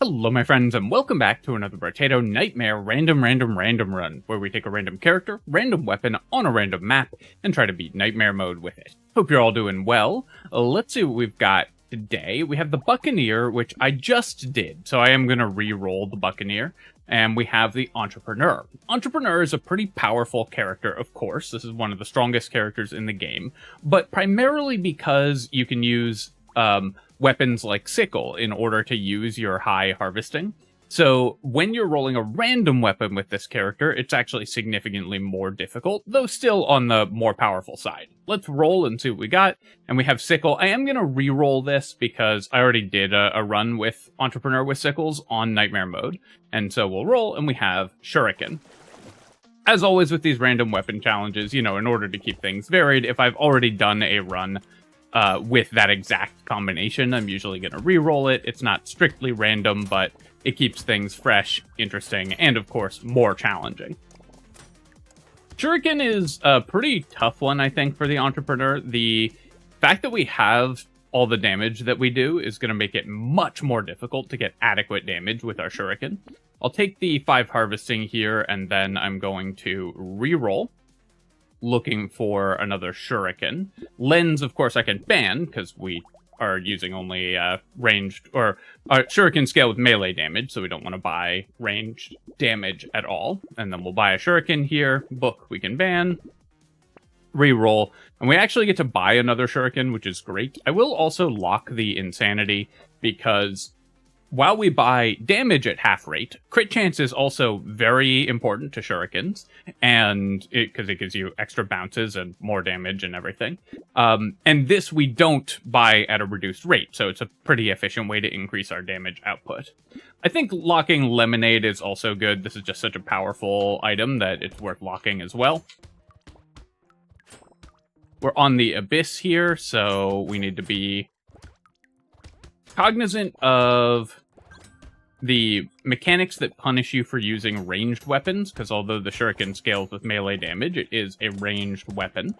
Hello my friends and welcome back to another Brotato Nightmare random run, where we take a random character, random weapon on a random map, and try to beat Nightmare mode with it. Hope you're all doing well. Let's see what we've got today. We have the Buccaneer, which I just did, so I am going to re-roll the Buccaneer, and we have the Entrepreneur. Entrepreneur is a pretty powerful character, of course. This is one of the strongest characters in the game, but primarily because you can use weapons like Sickle in order to use your high harvesting. So when you're rolling a random weapon with this character, it's actually significantly more difficult, though still on the more powerful side. Let's roll and see what we got. And we have Sickle. I am going to re-roll this because I already did a run with Entrepreneur with Sickles on Nightmare mode. And so we'll roll and we have Shuriken. As always with these random weapon challenges, you know, in order to keep things varied, if I've already done a run with that exact combination, I'm usually going to re-roll it. It's not strictly random, but it keeps things fresh, interesting, and of course, more challenging. Shuriken is a pretty tough one, I think, for the Entrepreneur. The fact that we have all the damage that we do is going to make it much more difficult to get adequate damage with our Shuriken. I'll take the 5 harvesting here, and then I'm going to re-roll, looking for another Shuriken. Lens, of course, I can ban, because we are using only ranged, or Shuriken scale with melee damage, so we don't want to buy ranged damage at all. And then we'll buy a Shuriken here, book we can ban, re-roll, and we actually get to buy another Shuriken, which is great. I will also lock the Insanity, because while we buy damage at half rate, crit chance is also very important to Shurikens, and because it gives you extra bounces and more damage and everything. And this we don't buy at a reduced rate, so it's a pretty efficient way to increase our damage output. I think locking Lemonade is also good. This is just such a powerful item that it's worth locking as well. We're on the Abyss here, so we need to be cognizant of the mechanics that punish you for using ranged weapons, because although the Shuriken scales with melee damage, it is a ranged weapon.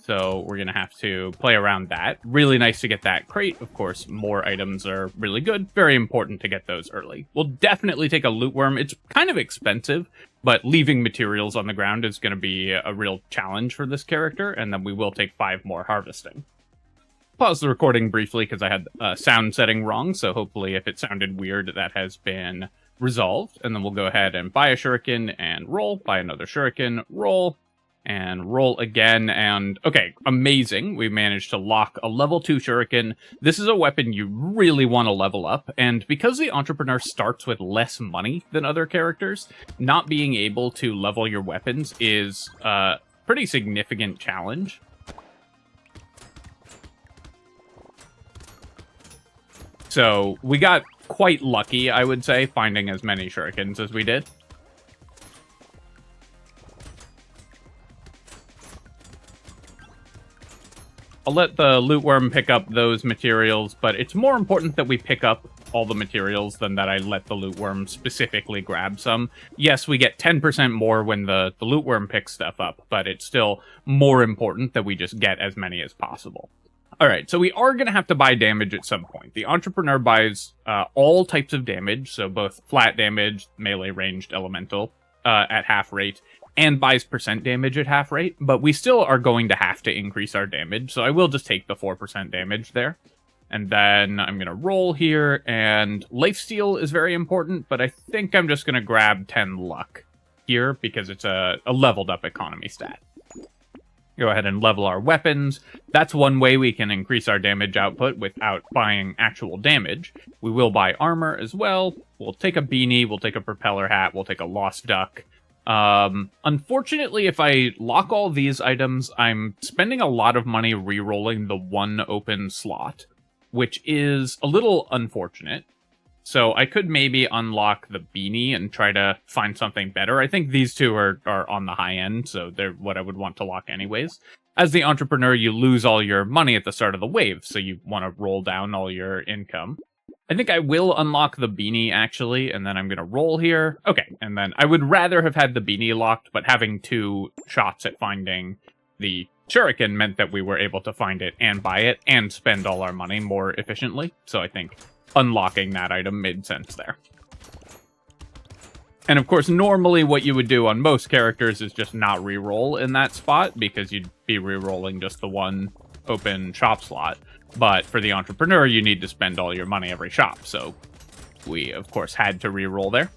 So we're going to have to play around that. Really nice to get that crate. Of course, more items are really good. Very important to get those early. We'll definitely take a loot worm. It's kind of expensive, but leaving materials on the ground is going to be a real challenge for this character, and then we will take 5 more harvesting. Pause the recording briefly because I had sound setting wrong, so hopefully if it sounded weird, that has been resolved. And then we'll go ahead and buy a Shuriken and roll, buy another Shuriken, roll, and roll again. And okay, amazing. We managed to lock a level 2 Shuriken. This is a weapon you really want to level up, and because the Entrepreneur starts with less money than other characters, not being able to level your weapons is a pretty significant challenge. So we got quite lucky, I would say, finding as many Shurikens as we did. I'll let the loot worm pick up those materials, but it's more important that we pick up all the materials than that I let the loot worm specifically grab some. Yes, we get 10% more when the loot worm picks stuff up, but it's still more important that we just get as many as possible. Alright, so we are going to have to buy damage at some point. The Entrepreneur buys all types of damage, so both flat damage, melee ranged elemental at half rate, and buys percent damage at half rate, but we still are going to have to increase our damage, so I will just take the 4% damage there. And then I'm going to roll here, and lifesteal is very important, but I think I'm just going to grab 10 luck here, because it's a leveled up economy stat. Go ahead and level our weapons. That's one way we can increase our damage output without buying actual damage. We will buy armor as well. We'll take a beanie, we'll take a propeller hat, we'll take a lost duck. Unfortunately, if I lock all these items, I'm spending a lot of money re-rolling the 1 open slot, which is a little unfortunate. So I could maybe unlock the beanie and try to find something better. I think these two are on the high end, so they're what I would want to lock anyways. As the Entrepreneur, you lose all your money at the start of the wave, so you want to roll down all your income. I think I will unlock the beanie, actually, and then I'm going to roll here. Okay, and then I would rather have had the beanie locked, but having 2 shots at finding the Shuriken meant that we were able to find it and buy it and spend all our money more efficiently. So I think unlocking that item made sense there. And of course, normally what you would do on most characters is just not reroll in that spot, because you'd be rerolling just the one open shop slot. But for the entrepreneur, you need to spend all your money every shop, so we, of course, had to reroll there.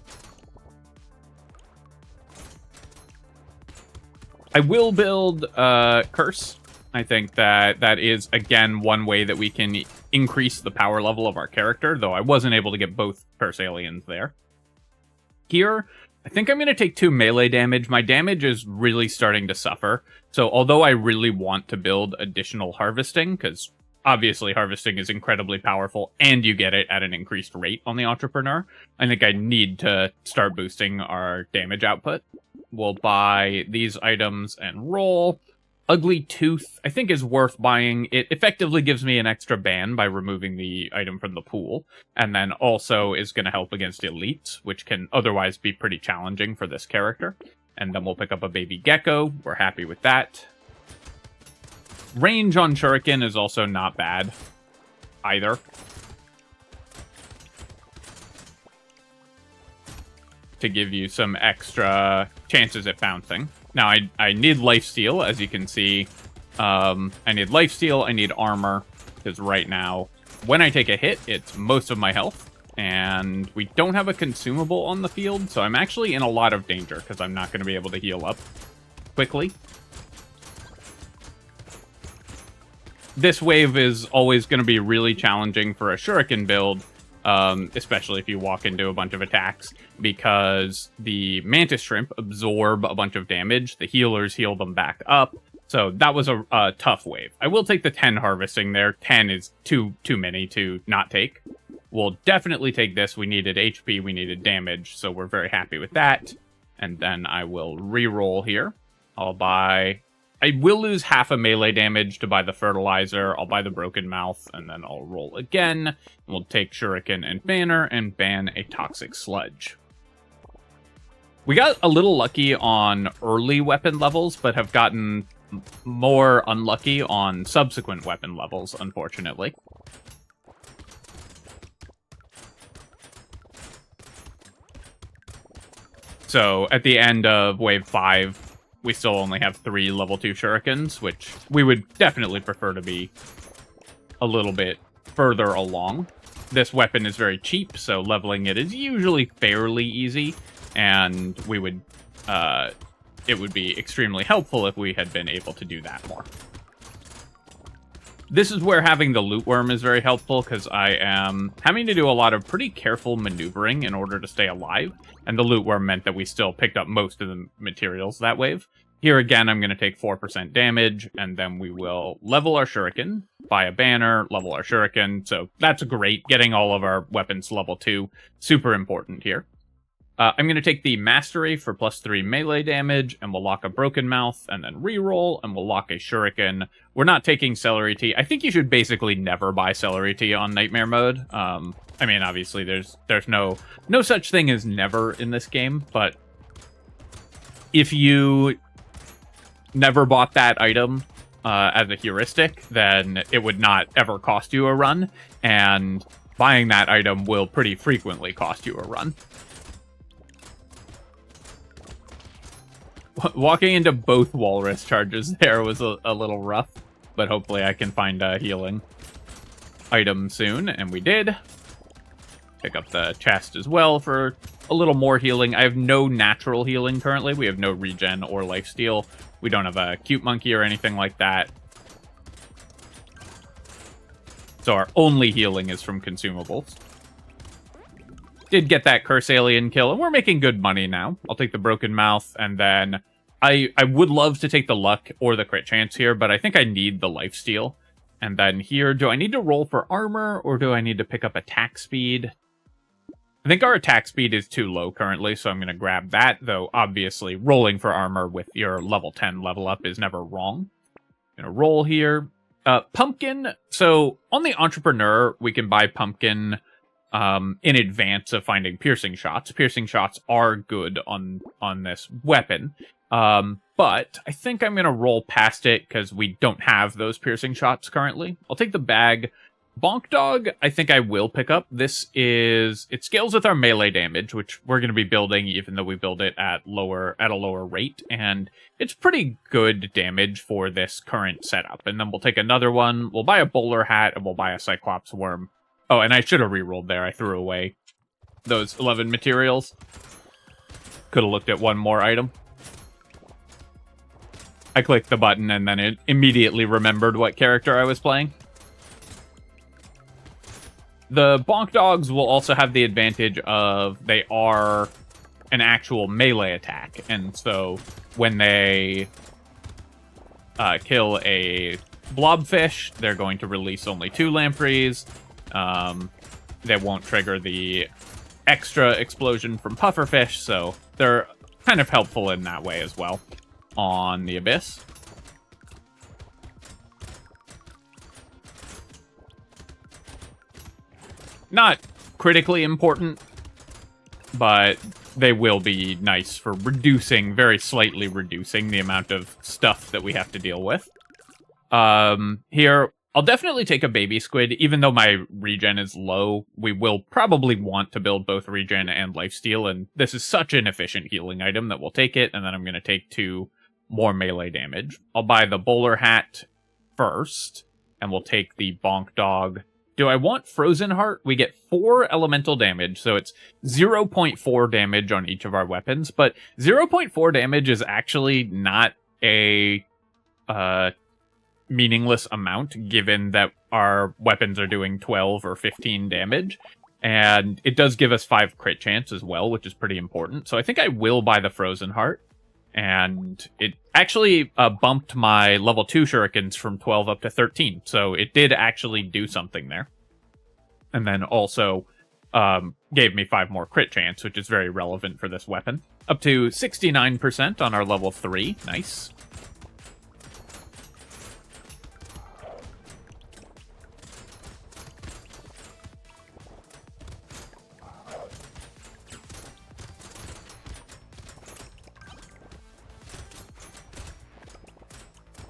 I will build Curse. I think that is, again, one way that we can increase the power level of our character, though I wasn't able to get both Curse aliens there. Here, I think I'm going to take 2 melee damage. My damage is really starting to suffer, so although I really want to build additional harvesting, because obviously harvesting is incredibly powerful, and you get it at an increased rate on the entrepreneur, I think I need to start boosting our damage output. We'll buy these items and roll. Ugly Tooth, I think, is worth buying. It effectively gives me an extra ban by removing the item from the pool, and then also is going to help against elites, which can otherwise be pretty challenging for this character. And then we'll pick up a baby gecko. We're happy with that. Range on Shuriken is also not bad either. To give you some extra chances at bouncing. Now, I need lifesteal, as you can see. I need lifesteal, I need armor, because right now, when I take a hit, it's most of my health, and we don't have a consumable on the field, so I'm actually in a lot of danger, because I'm not going to be able to heal up quickly. This wave is always going to be really challenging for a Shuriken build, especially if you walk into a bunch of attacks, because the Mantis Shrimp absorb a bunch of damage, the healers heal them back up, so that was a tough wave. I will take the 10 harvesting there. 10 is too many to not take. We'll definitely take this. We needed HP, we needed damage, so we're very happy with that. And then I will re-roll here. I will lose half a melee damage to buy the fertilizer. I'll buy the broken mouth, and then I'll roll again. We'll take Shuriken and Banner and ban a toxic sludge. We got a little lucky on early weapon levels, but have gotten more unlucky on subsequent weapon levels, unfortunately. So at the end of wave 5, we still only have 3 level 2 shurikens, which we would definitely prefer to be a little bit further along. This weapon is very cheap, so leveling it is usually fairly easy, and we would, it would be extremely helpful if we had been able to do that more. This is where having the loot worm is very helpful, because I am having to do a lot of pretty careful maneuvering in order to stay alive, and the loot worm meant that we still picked up most of the materials that wave. Here again, I'm going to take 4% damage, and then we will level our shuriken, buy a banner, level our shuriken, so that's great. Getting all of our weapons to level 2, super important here. I'm going to take the Mastery for +3 melee damage, and we'll lock a Broken Mouth, and then reroll, and we'll lock a Shuriken. We're not taking Celery Tea. I think you should basically never buy Celery Tea on Nightmare mode. I mean, obviously, there's no such thing as never in this game, but if you never bought that item as a heuristic, then it would not ever cost you a run, and buying that item will pretty frequently cost you a run. Walking into both walrus charges there was a little rough, but hopefully I can find a healing item soon, and we did. Pick up the chest as well for a little more healing. I have no natural healing currently. We have no regen or lifesteal. We don't have a cute monkey or anything like that. So our only healing is from consumables. Did get that curse alien kill, and we're making good money now. I'll take the broken mouth, and then I would love to take the luck or the crit chance here, but I think I need the lifesteal. And then here, do I need to roll for armor, or do I need to pick up attack speed? I think our attack speed is too low currently, so I'm going to grab that, though obviously rolling for armor with your level 10 level up is never wrong. I'm going to roll here. Pumpkin, so on the Entrepreneur, we can buy Pumpkin in advance of finding piercing shots. Piercing shots are good on this weapon, but I think I'm going to roll past it because we don't have those piercing shots currently. I'll take the bag, Bonk Dog, I think I will pick up. It scales with our melee damage, which we're going to be building even though we build it at a lower rate, and it's pretty good damage for this current setup. And then we'll take another one, we'll buy a bowler hat, and we'll buy a Cyclops worm. Oh, and I should have rerolled there. I threw away those 11 materials. Could have looked at one more item. I clicked the button and then it immediately remembered what character I was playing. The Bonk Dogs will also have the advantage of they are an actual melee attack, and so when they kill a blobfish, they're going to release only 2 lampreys. They won't trigger the extra explosion from pufferfish, so they're kind of helpful in that way as well on the Abyss. Not critically important, but they will be nice for reducing, very slightly reducing the amount of stuff that we have to deal with. Here, I'll definitely take a baby squid. Even though my regen is low, we will probably want to build both regen and lifesteal, and this is such an efficient healing item that we'll take it, and then I'm going to take 2 more melee damage. I'll buy the bowler hat first, and we'll take the Bonk Dog. Do I want Frozen Heart? We get 4 elemental damage, so it's 0.4 damage on each of our weapons, but 0.4 damage is actually not a meaningless amount, given that our weapons are doing 12 or 15 damage, and it does give us 5 crit chance as well, which is pretty important, so I think I will buy the Frozen Heart, and it actually bumped my level 2 shurikens from 12 up to 13, so it did actually do something there. And then also gave me 5 more crit chance, which is very relevant for this weapon. Up to 69% on our level 3, nice.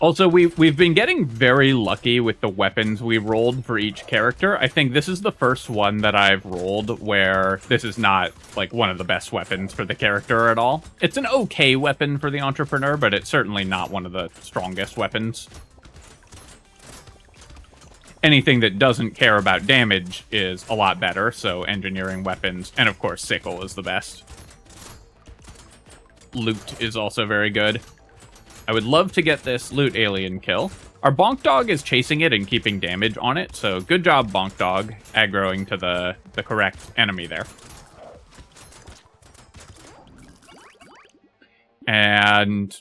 Also, we've been getting very lucky with the weapons we rolled for each character. I think this is the first one that I've rolled where this is not, like, one of the best weapons for the character at all. It's an okay weapon for the entrepreneur, but it's certainly not one of the strongest weapons. Anything that doesn't care about damage is a lot better, so engineering weapons, and of course sickle is the best. Loot is also very good. I would love to get this loot alien kill. Our Bonk Dog is chasing it and keeping damage on it, so good job, Bonk Dog, aggroing to the correct enemy there. And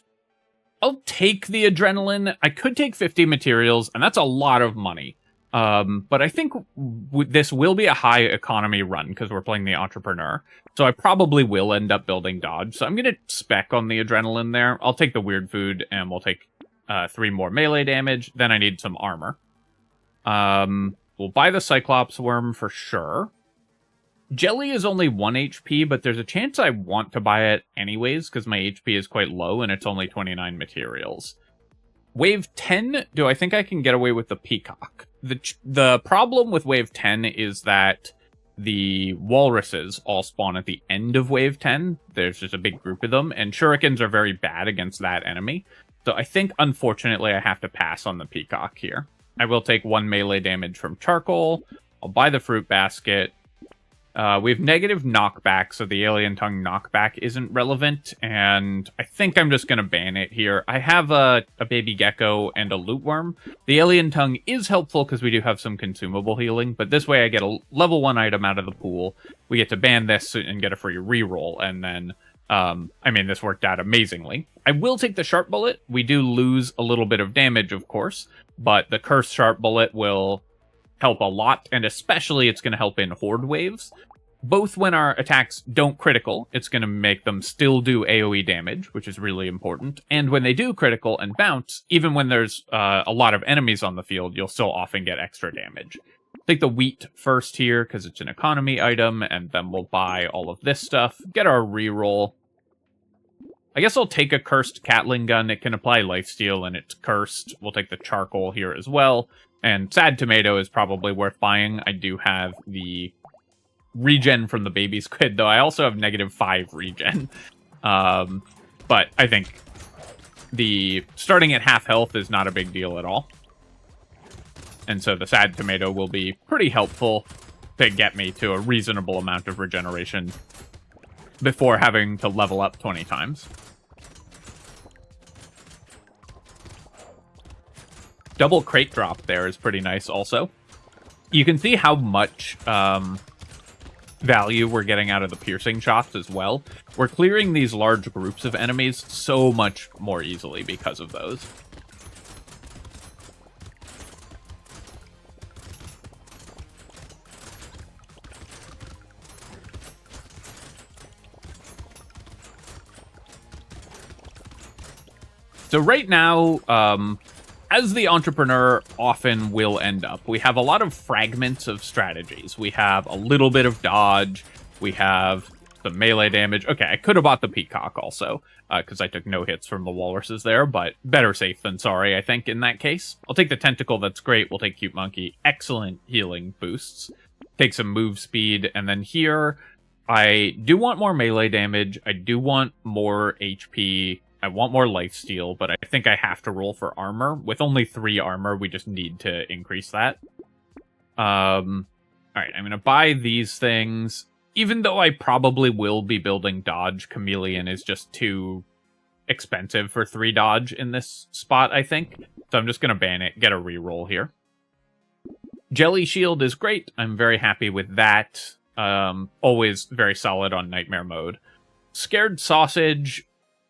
I'll take the adrenaline. I could take 50 materials, and that's a lot of money. But I think this will be a high economy run because we're playing the entrepreneur. So I probably will end up building dodge. So I'm going to spec on the adrenaline there. I'll take the weird food and we'll take 3 more melee damage. Then I need some armor. We'll buy the Cyclops worm for sure. Jelly is only 1 HP, but there's a chance I want to buy it anyways because my HP is quite low and it's only 29 materials. Wave 10, do I think I can get away with the peacock? The problem with Wave 10 is that the walruses all spawn at the end of Wave 10. There's just a big group of them, and shurikens are very bad against that enemy. So I think, unfortunately, I have to pass on the peacock here. I will take 1 melee damage from charcoal. I'll buy the fruit basket. We have negative knockback, so the alien tongue knockback isn't relevant, and I think I'm just going to ban it here. I have a baby gecko and a loot worm. The alien tongue is helpful because we do have some consumable healing, but this way I get a level 1 item out of the pool. We get to ban this and get a free reroll, and then, I mean, this worked out amazingly. I will take the sharp bullet. We do lose a little bit of damage, of course, but the cursed sharp bullet will help a lot, and especially it's going to help in horde waves. Both when our attacks don't critical, it's going to make them still do AoE damage, which is really important. And when they do critical and bounce, even when there's a lot of enemies on the field, you'll still often get extra damage. Take the wheat first here, because it's an economy item, and then we'll buy all of this stuff. Get our reroll. I guess I'll take a cursed Catling gun. It can apply lifesteal, and it's cursed. We'll take the charcoal here as well. And Sad Tomato is probably worth buying. I do have the regen from the baby squid, though I also have -5 regen. But I think the starting at half health is not a big deal at all. And so the Sad Tomato will be pretty helpful to get me to a reasonable amount of regeneration before having to level up 20 times. Double crate drop there is pretty nice also. You can see how much value we're getting out of the piercing shots as well. We're clearing these large groups of enemies so much more easily because of those. So right now, as the entrepreneur often will end up, we have a lot of fragments of strategies. We have a little bit of dodge. We have some melee damage. Okay, I could have bought the peacock also, because I took no hits from the walruses there, but better safe than sorry, I think, in that case. I'll take the tentacle, that's great. We'll take cute monkey. Excellent healing boosts. Take some move speed, and then here, I do want more melee damage. I do want more HP. I want more lifesteal, but I think I have to roll for armor. With only 3 armor, we just need to increase that. Alright, I'm going to buy these things. Even though I probably will be building dodge, Chameleon is just too expensive for 3 dodge in this spot, I think. So I'm just going to ban it, get a reroll here. Jelly Shield is great. I'm very happy with that. Always very solid on Nightmare mode. Scared Sausage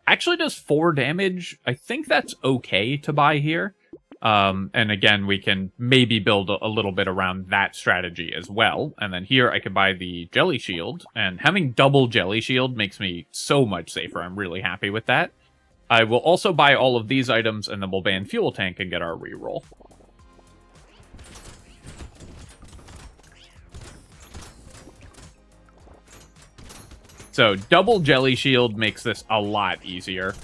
actually does 4 damage. I think that's okay to buy here. And again, we can maybe build a little bit around that strategy as well. And then here I could buy the Jelly Shield. And having double Jelly Shield makes me so much safer. I'm really happy with that. I will also buy all of these items, and then we'll ban Fuel Tank and get our reroll. So, double Jelly Shield makes this a lot easier.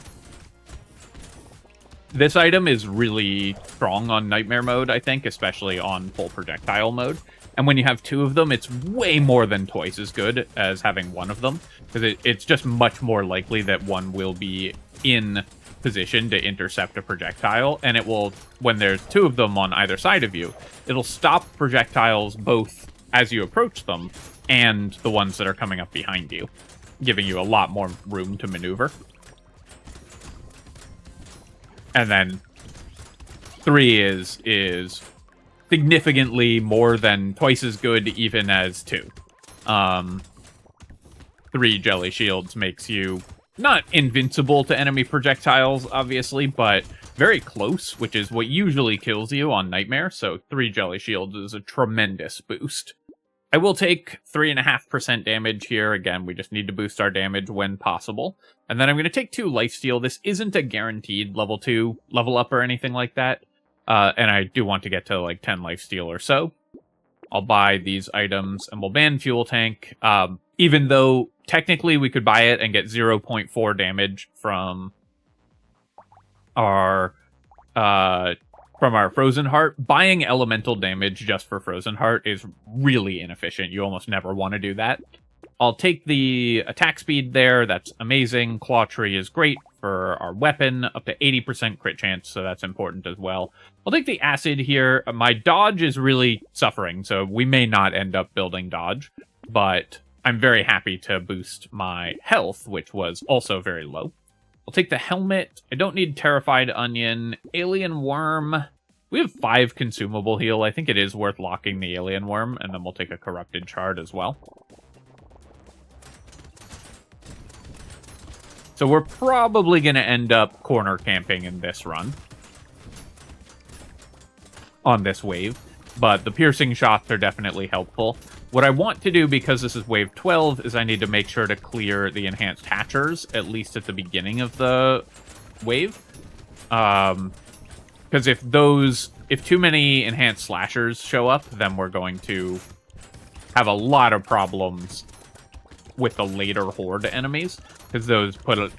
This item is really strong on Nightmare mode, I think, especially on full projectile mode. And when you have 2 of them, it's way more than twice as good as having 1 of them, because it's just much more likely that one will be in position to intercept a projectile, and it will, when there's 2 of them on either side of you, it'll stop projectiles both as you approach them and the ones that are coming up behind you, giving you a lot more room to maneuver. And then 3 is significantly more than twice as good even as 2. 3 Jelly Shields makes you not invincible to enemy projectiles, obviously, but very close, which is what usually kills you on Nightmare, so 3 Jelly Shields is a tremendous boost. I will take 3.5% damage here. Again, we just need to boost our damage when possible. And then I'm going to take 2 lifesteal. This isn't a guaranteed level 2 level up or anything like that. And I do want to get to like 10 lifesteal or so. I'll buy these items and we'll ban Fuel Tank. Even though technically we could buy it and get 0.4 damage from our Frozen Heart, buying elemental damage just for Frozen Heart is really inefficient. You almost never want to do that. I'll take the attack speed there. That's amazing. Claw Tree is great for our weapon, up to 80% crit chance, so that's important as well. I'll take the acid here. My dodge is really suffering, so we may not end up building dodge, but I'm very happy to boost my health, which was also very low. I'll take the helmet. I don't need Terrified Onion. Alien Worm. We have 5 consumable heal. I think it is worth locking the Alien Worm, and then we'll take a Corrupted Shard as well. So we're probably going to end up corner camping in this run. On this wave. But the piercing shots are definitely helpful. What I want to do, because this is wave 12, is I need to make sure to clear the enhanced hatchers, at least at the beginning of the wave. Because if too many enhanced slashers show up, then we're going to have a lot of problems with the later horde enemies, because those put a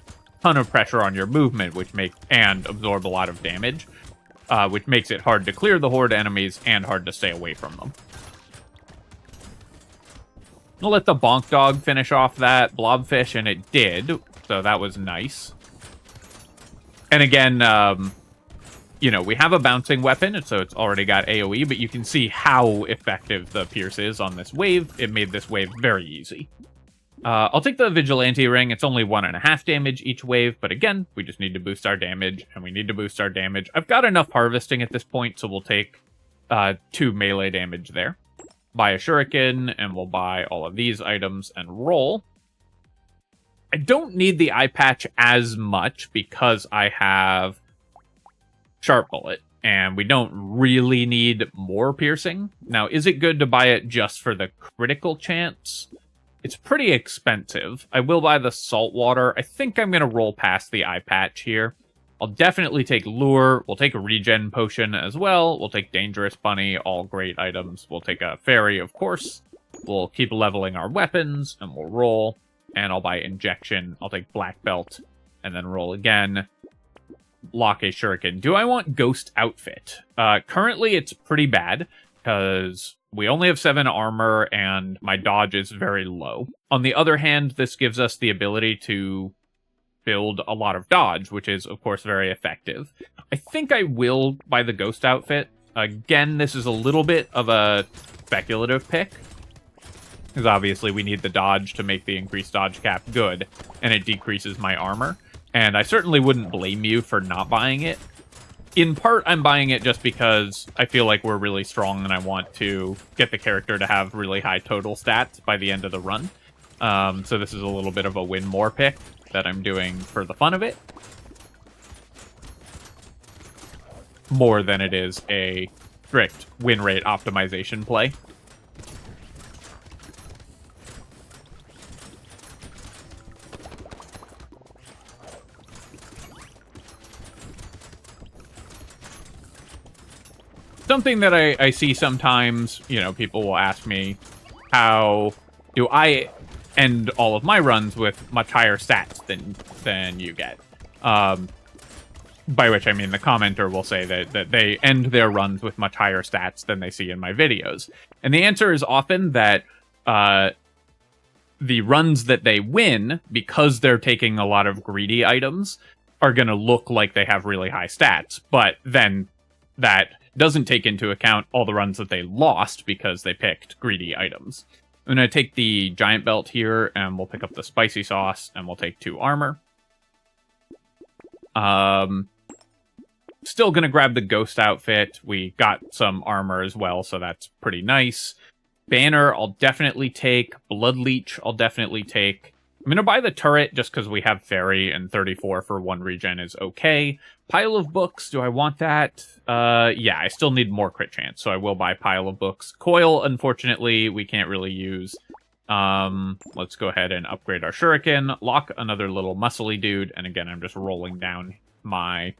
ton of pressure on your movement, which and absorb a lot of damage. which makes it hard to clear the horde enemies and hard to stay away from them. I'll let the bonk dog finish off that blobfish, and it did, so that was nice. And again, you know, we have a bouncing weapon, so it's already got AoE, but you can see how effective the Pierce is on this wave. It made this wave very easy. I'll take the Vigilante Ring. It's only 1.5 damage each wave, but again, we just need to boost our damage, and we need to boost our damage. I've got enough harvesting at this point, so we'll take 2 melee damage there. Buy a Shuriken, and we'll buy all of these items and roll. I don't need the eye patch as much because I have Sharp Bullet, and we don't really need more piercing. Now, is it good to buy it just for the critical chance? It's pretty expensive. I will buy the salt water. I think I'm going to roll past the eye patch here. I'll definitely take Lure. We'll take a regen potion as well. We'll take Dangerous Bunny, all great items. We'll take a fairy, of course. We'll keep leveling our weapons, and we'll roll. And I'll buy Injection. I'll take Black Belt, and then roll again. Lock a Shuriken. Do I want Ghost Outfit? Currently, it's pretty bad, because we only have 7 armor, and my dodge is very low. On the other hand, this gives us the ability to build a lot of dodge, which is, of course, very effective. I think I will buy the Ghost Outfit. Again, this is a little bit of a speculative pick, because obviously we need the dodge to make the increased dodge cap good, and it decreases my armor. And I certainly wouldn't blame you for not buying it. In part, I'm buying it just because I feel like we're really strong and I want to get the character to have really high total stats by the end of the run. So this is a little bit of a win more pick that I'm doing for the fun of it, more than it is a strict win rate optimization play. Something that I see sometimes, you know, people will ask me, how do I end all of my runs with much higher stats than you get? By which I mean the commenter will say that they end their runs with much higher stats than they see in my videos. And the answer is often that the runs that they win, because they're taking a lot of greedy items, are going to look like they have really high stats. But then that doesn't take into account all the runs that they lost because they picked greedy items. I'm going to take the giant belt here, and we'll pick up the spicy sauce, and we'll take 2 armor. Still going to grab the ghost outfit. We got some armor as well, so that's pretty nice. Banner, I'll definitely take. Blood Leech, I'll definitely take. I'm going to buy the turret just because we have fairy, and 34 for 1 regen is okay. Pile of books, do I want that? Yeah, I still need more crit chance, so I will buy pile of books. Coil, unfortunately, we can't really use. Let's go ahead and upgrade our shuriken. Lock another little muscly dude, and again, I'm just rolling down my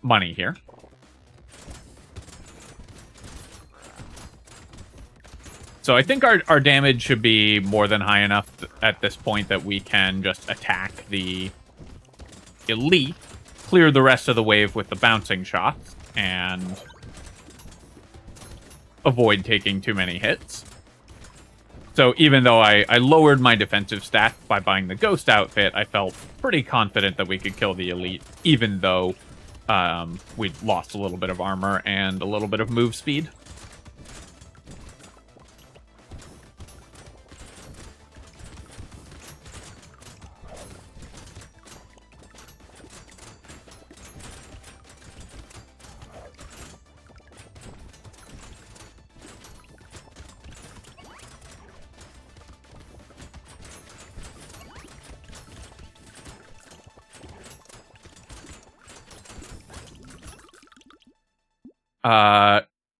money here. So I think our damage should be more than high enough at this point that we can just attack the elite, clear the rest of the wave with the bouncing shots, and avoid taking too many hits. So even though I lowered my defensive stat by buying the ghost outfit, I felt pretty confident that we could kill the elite, even though we lost a little bit of armor and a little bit of move speed.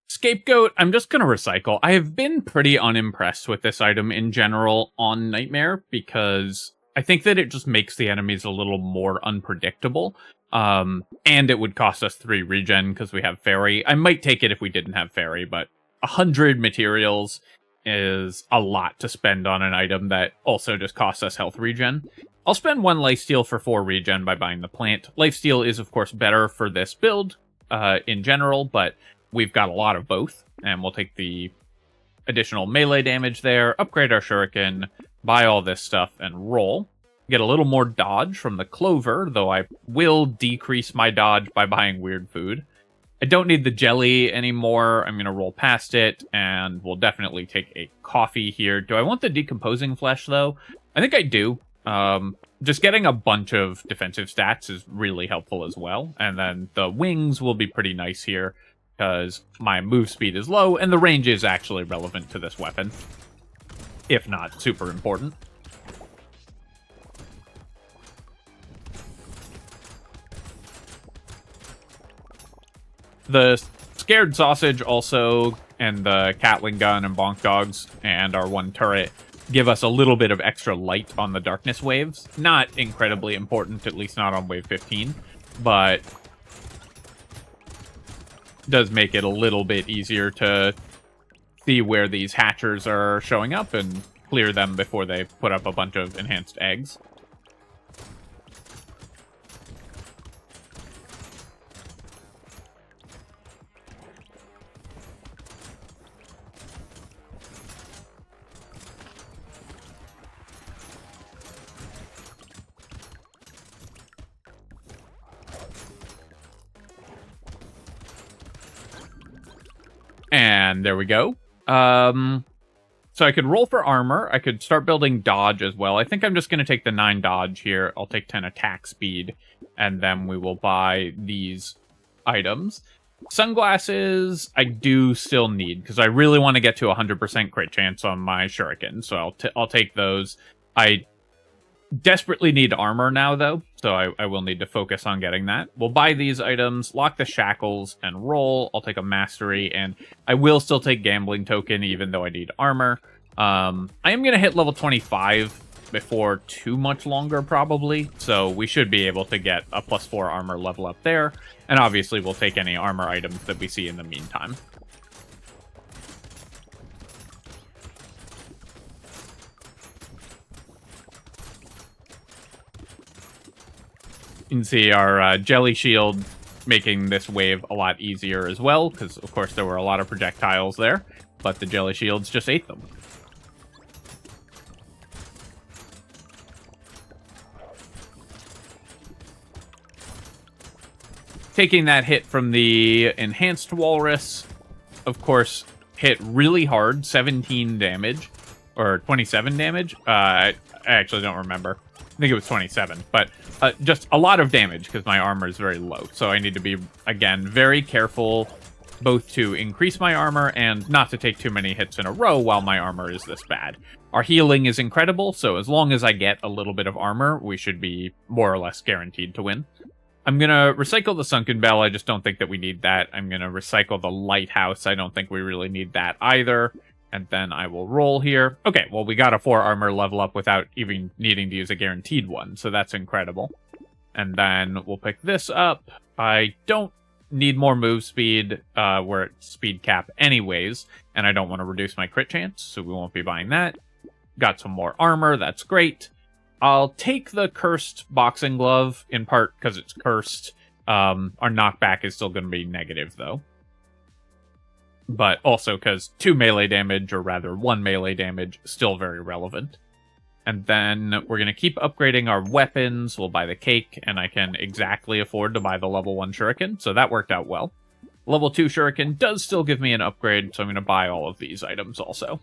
Scapegoat, I'm just going to recycle. I have been pretty unimpressed with this item in general on Nightmare because I think that it just makes the enemies a little more unpredictable. And it would cost us 3 regen because we have fairy. I might take it if we didn't have fairy, but 100 materials is a lot to spend on an item that also just costs us health regen. I'll spend 1 lifesteal for 4 regen by buying the plant. Lifesteal is, of course, better for this build, in general, but we've got a lot of both, and we'll take the additional melee damage there, upgrade our Shuriken, buy all this stuff, and roll. Get a little more dodge from the Clover, though I will decrease my dodge by buying weird food. I don't need the jelly anymore. I'm going to roll past it, and we'll definitely take a coffee here. Do I want the decomposing flesh, though? I think I do. Just getting a bunch of defensive stats is really helpful as well. And then the wings will be pretty nice here, because my move speed is low, and the range is actually relevant to this weapon, if not super important. The Scared Sausage also, and the Catling Gun and Bonk Dogs, and our one turret give us a little bit of extra light on the darkness waves. Not incredibly important, at least not on wave 15, but does make it a little bit easier to see where these hatchers are showing up and clear them before they put up a bunch of enhanced eggs. And there we go. So I could roll for armor. I could start building dodge as well. I think I'm just going to take the 9 dodge here. I'll take 10 attack speed, and then we will buy these items. Sunglasses, I do still need, because I really want to get to 100% crit chance on my Shuriken, so I'll take those. I desperately need armor now, though, so I will need to focus on getting that. We'll buy these items, lock the shackles, and roll. I'll take a mastery, and I will still take gambling token, even though I need armor. I am going to hit level 25 before too much longer, probably, so we should be able to get a +4 armor level up there, and obviously we'll take any armor items that we see in the meantime. You can see our jelly shield making this wave a lot easier as well, because of course there were a lot of projectiles there, but the jelly shields just ate them. Taking that hit from the enhanced walrus, of course, hit really hard, 17 damage, or 27 damage. I actually don't remember. I think it was 27, but just a lot of damage because my armor is very low. So I need to be, again, very careful both to increase my armor and not to take too many hits in a row while my armor is this bad. Our healing is incredible, so as long as I get a little bit of armor, we should be more or less guaranteed to win. I'm going to recycle the Sunken Bell. I just don't think that we need that. I'm going to recycle the Lighthouse. I don't think we really need that either. And then I will roll here. Okay, well, we got a 4 armor level up without even needing to use a guaranteed one, so that's incredible. And then we'll pick this up. I don't need more move speed. We're at speed cap anyways, and I don't want to reduce my crit chance, so we won't be buying that. Got some more armor. That's great. I'll take the cursed boxing glove, in part because it's cursed. Our knockback is still going to be negative, though. But also because 2 melee damage, or rather 1 melee damage, still very relevant. And then we're going to keep upgrading our weapons. We'll buy the cake, and I can exactly afford to buy the level 1 Shuriken, so that worked out well. Level 2 Shuriken does still give me an upgrade, so I'm going to buy all of these items also.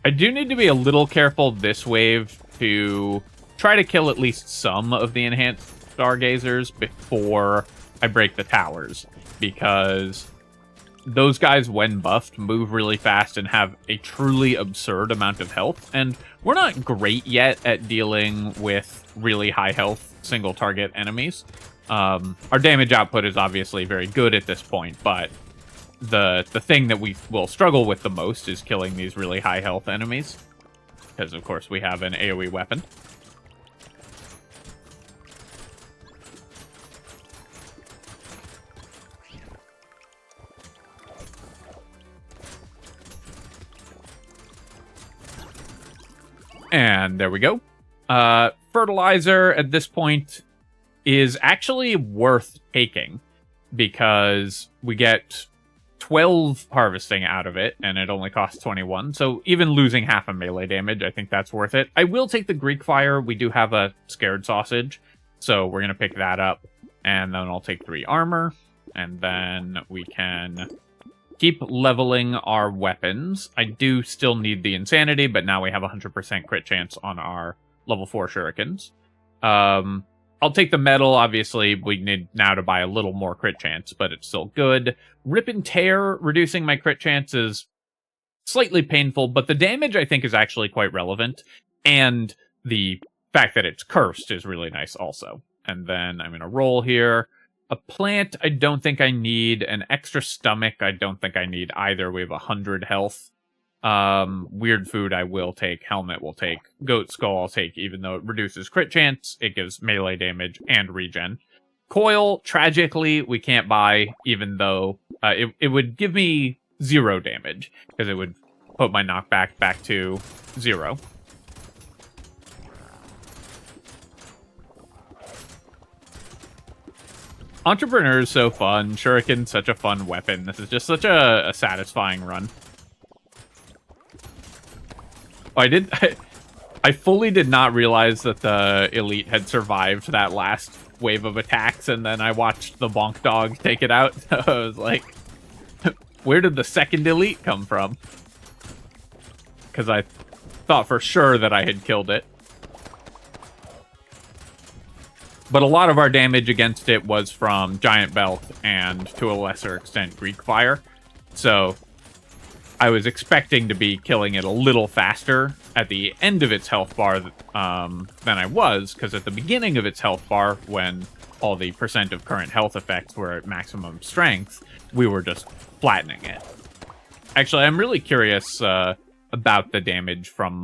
I do need to be a little careful this wave to try to kill at least some of the enhanced stargazers before I break the towers, because those guys, when buffed, move really fast and have a truly absurd amount of health, and we're not great yet at dealing with really high health single target enemies. Our damage output is obviously very good at this point, but the thing that we will struggle with the most is killing these really high health enemies, because of course we have an AoE weapon. And there we go. Fertilizer at this point is actually worth taking because we get 12 harvesting out of it, and it only costs 21. So even losing half a melee damage, I think that's worth it. I will take the Greek Fire. We do have a Scared Sausage, so we're going to pick that up. And then I'll take 3 armor, and then we can keep leveling our weapons. I do still need the Insanity, but now we have 100% crit chance on our level 4 Shurikens. I'll take the metal. Obviously, we need now to buy a little more crit chance, but it's still good. Rip and Tear, reducing my crit chance is slightly painful, but the damage, I think, is actually quite relevant. And the fact that it's cursed is really nice also. And then I'm going to roll here. A plant, I don't think I need. An extra stomach, I don't think I need either. We have 100 health. Weird food I will take. Helmet will take. Goat skull I'll take, even though it reduces crit chance. It gives melee damage and regen. Coil, tragically, we can't buy, even though it would give me 0 damage, because it would put my knockback back to 0. Entrepreneur is so fun. Shuriken, such a fun weapon. This is just such a satisfying run. I fully did not realize that the elite had survived that last wave of attacks, and then I watched the bonk dog take it out. I was like, where did the second elite come from? Because I thought for sure that I had killed it. But a lot of our damage against it was from Giant Belt and, to a lesser extent, Greek Fire. So I was expecting to be killing it a little faster at the end of its health bar than I was, because at the beginning of its health bar, when all the percent of current health effects were at maximum strength, we were just flattening it. Actually, I'm really curious about the damage from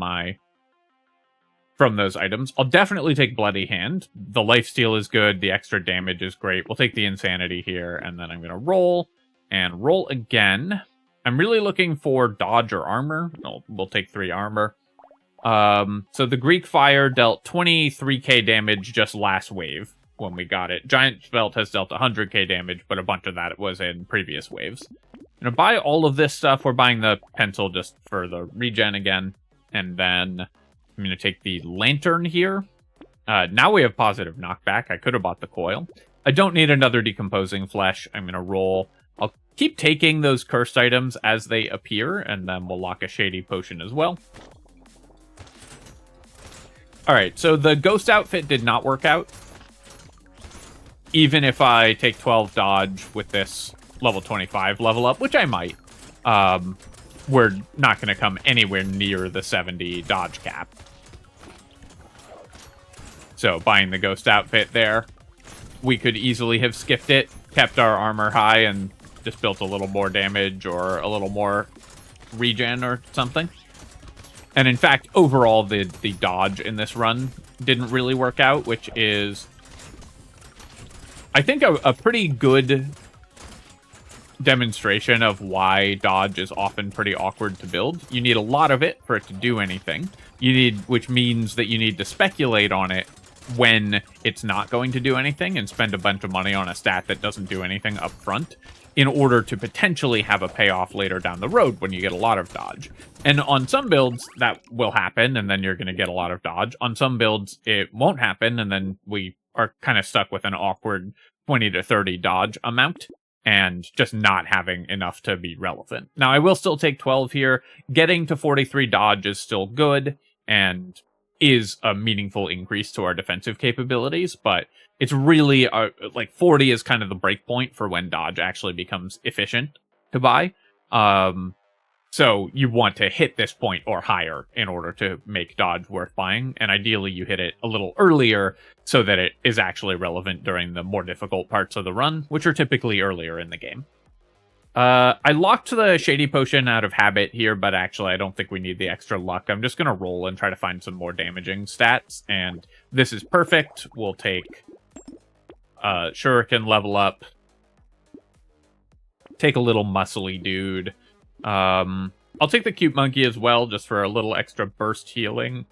those items. I'll definitely take Bloody Hand. The lifesteal is good. The extra damage is great. We'll take the Insanity here, and then I'm going to roll, and roll again. I'm really looking for dodge or armor. We'll take 3 armor. So the Greek Fire dealt 23k damage just last wave when we got it. Giant Belt has dealt 100k damage, but a bunch of that was in previous waves. I'm going to buy all of this stuff. We're buying the pencil just for the regen again. And then I'm going to take the lantern here. Now we have positive knockback. I could have bought the coil. I don't need another decomposing flesh. I'm going to roll. I'll keep taking those cursed items as they appear, and then we'll lock a shady potion as well. Alright, so the ghost outfit did not work out. Even if I take 12 dodge with this level 25 level up, which I might, we're not going to come anywhere near the 70 dodge cap. So buying the ghost outfit there, we could easily have skipped it, kept our armor high, and just built a little more damage or a little more regen or something. And in fact, overall, the dodge in this run didn't really work out, which is, I think, a pretty good demonstration of why dodge is often pretty awkward to build. You need a lot of it for it to do anything. Which means that you need to speculate on it when it's not going to do anything and spend a bunch of money on a stat that doesn't do anything up front in order to potentially have a payoff later down the road when you get a lot of dodge. And on some builds, that will happen, and then you're going to get a lot of dodge. On some builds, it won't happen, and then we are kind of stuck with an awkward 20 to 30 dodge amount and just not having enough to be relevant. Now, I will still take 12 here. Getting to 43 dodge is still good and is a meaningful increase to our defensive capabilities, but it's really, like, 40 is kind of the break point for when dodge actually becomes efficient to buy. So you want to hit this point or higher in order to make dodge worth buying, and ideally you hit it a little earlier so that it is actually relevant during the more difficult parts of the run, which are typically earlier in the game. I locked the Shady Potion out of habit here, but actually I don't think we need the extra luck. I'm just going to roll and try to find some more damaging stats, and this is perfect. We'll take Shuriken level up. Take a little muscly dude. I'll take the cute monkey as well, just for a little extra burst healing.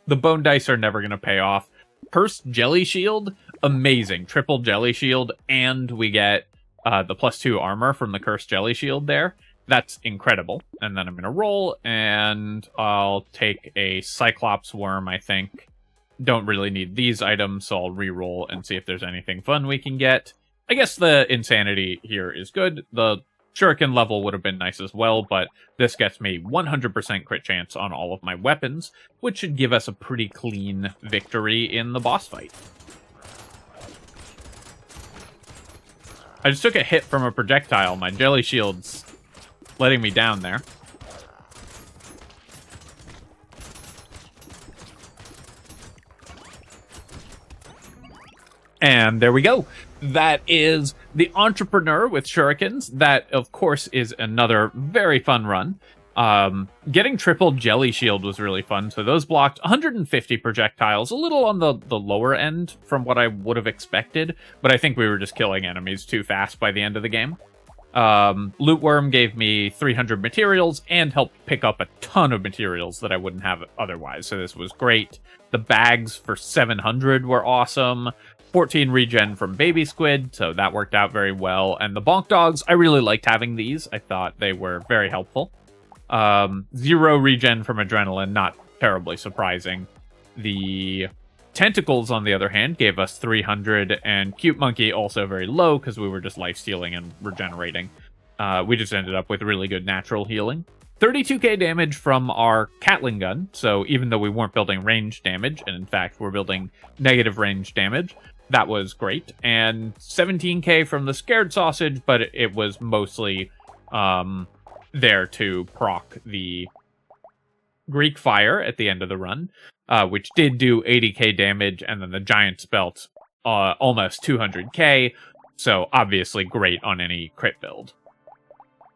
The bone dice are never going to pay off. Cursed Jelly Shield, amazing. Triple Jelly Shield, and we get the +2 armor from the Cursed Jelly Shield there. That's incredible. And then I'm going to roll, and I'll take a Cyclops Worm, I think. Don't really need these items, so I'll re-roll and see if there's anything fun we can get. I guess the Insanity here is good. The Shuriken level would have been nice as well, but this gets me 100% crit chance on all of my weapons, which should give us a pretty clean victory in the boss fight. I just took a hit from a projectile. My jelly shield's letting me down there. And there we go. That is the Entrepreneur with Shurikens. That, of course, is another very fun run. Getting triple Jelly Shield was really fun. So those blocked 150 projectiles, a little on the lower end from what I would have expected. But I think we were just killing enemies too fast by the end of the game. Loot Worm gave me 300 materials and helped pick up a ton of materials that I wouldn't have otherwise. So this was great. The bags for 700 were awesome. 14 regen from Baby Squid, so that worked out very well. And the Bonk Dogs, I really liked having these. I thought they were very helpful. 0 regen from Adrenaline, not terribly surprising. The Tentacles, on the other hand, gave us 300, and Cute Monkey also very low, because we were just life-stealing and regenerating. We just ended up with really good natural healing. 32k damage from our Catling Gun, so even though we weren't building range damage, and in fact we're building negative range damage, that was great. And 17k from the Scared Sausage, but it was mostly there to proc the Greek Fire at the end of the run, which did do 80k damage, and then the Giant's Belt almost 200k, so obviously great on any crit build.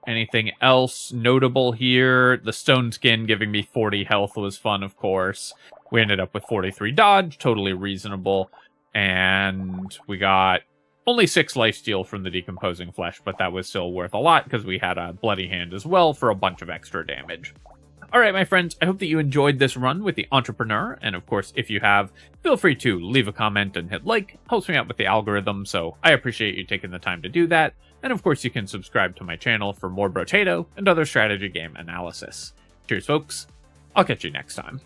Anything else notable here? The Stone Skin giving me 40 health was fun, of course. We ended up with 43 dodge, totally reasonable. And we got only 6 lifesteal from the Decomposing Flesh, but that was still worth a lot because we had a Bloody Hand as well for a bunch of extra damage. Alright, my friends, I hope that you enjoyed this run with the Entrepreneur, and of course, if you have, feel free to leave a comment and hit like. Helps me out with the algorithm, so I appreciate you taking the time to do that. And of course, you can subscribe to my channel for more Brotato and other strategy game analysis. Cheers, folks. I'll catch you next time.